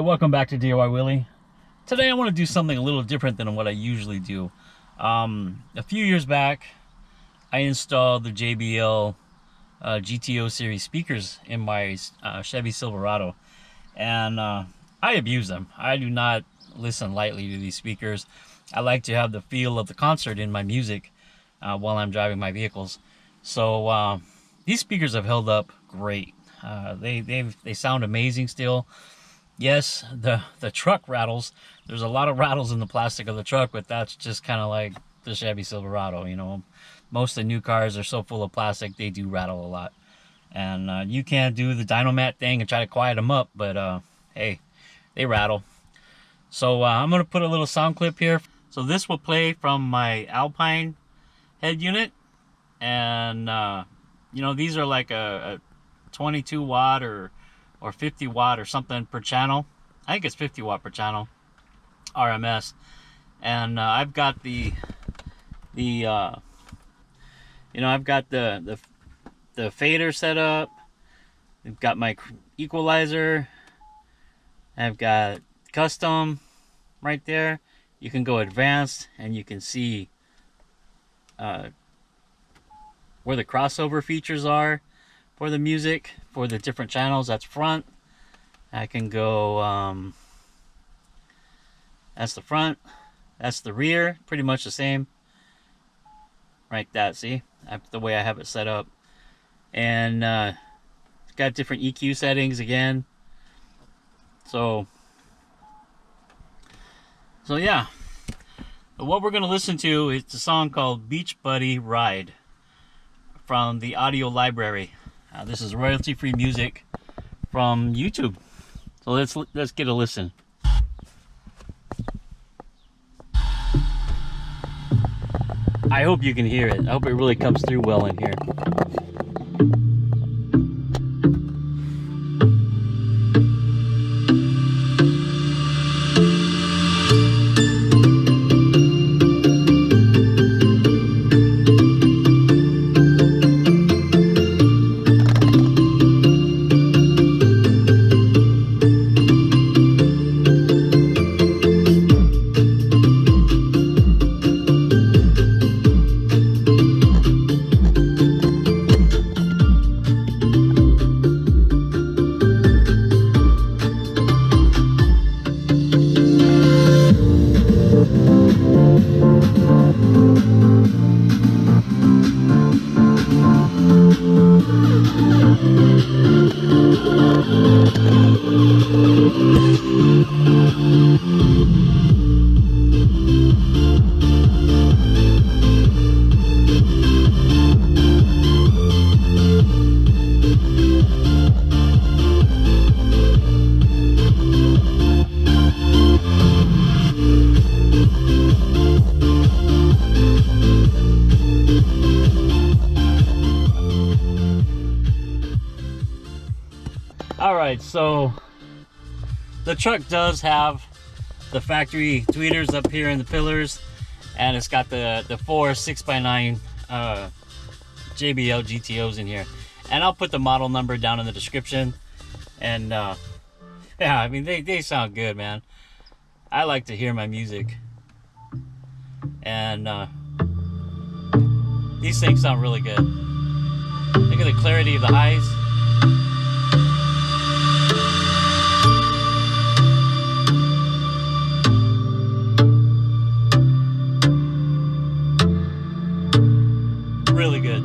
Welcome back to DIY Willy. Today I want to do something a little different than what I usually do. A few years back, I installed the JBL GTO series speakers in my Chevy Silverado, and I abuse them. I do not listen lightly to these speakers. I like to have the feel of the concert in my music while I'm driving my vehicles. So these speakers have held up great. They sound amazing still. Yes, the truck rattles. There's a lot of rattles in the plastic of the truck, but that's just kind of like the Chevy Silverado. You know, most of the new cars are so full of plastic, they do rattle a lot. And you can't do the Dynomat thing and try to quiet them up, but hey, they rattle. So I'm going to put a little sound clip here. So this will play from my Alpine head unit. And, you know, these are like a 22 watt or 50 watt or something per channel. I think it's 50 watt per channel RMS. And I've got I've got the fader set up. I've got my equalizer. I've got custom right there. You can go advanced and you can see where the crossover features are for the music, for the different channels. That's front. I can go, that's the front, that's the rear, pretty much the same. Like that, see? The way I have it set up. And it's got different EQ settings again. So yeah. What we're going to listen to is a song called Beach Buddy Ride from the audio library. This is royalty-free music from YouTube. So let's get a listen. I hope you can hear it. I hope it really comes through well in here. Alright, so the truck does have the factory tweeters up here in the pillars, and it's got the four 6x9 JBL GTOs in here. And I'll put the model number down in the description. And yeah, I mean, they sound good, man. I like to hear my music. And these things sound really good. Look at the clarity of the highs. Really good.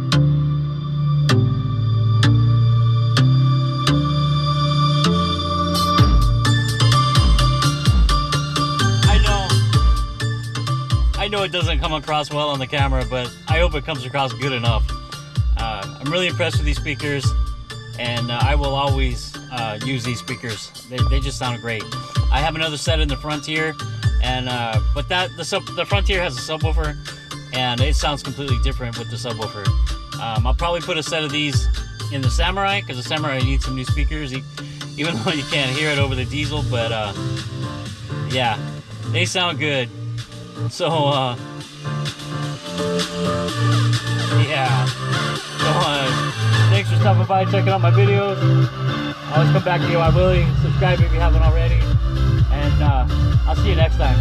I know it doesn't come across well on the camera, but I hope it comes across good enough. I'm really impressed with these speakers, and I will always use these speakers. They just sound great. I have another set in the Frontier, and but the Frontier has a subwoofer, and it sounds completely different with the subwoofer. I'll probably put a set of these in the Samurai, because the Samurai needs some new speakers, even though you can't hear it over the diesel. But yeah, they sound good. So yeah. So thanks for stopping by, checking out my videos. Always come back to you, Willy. Subscribe if you haven't already. And I'll see you next time.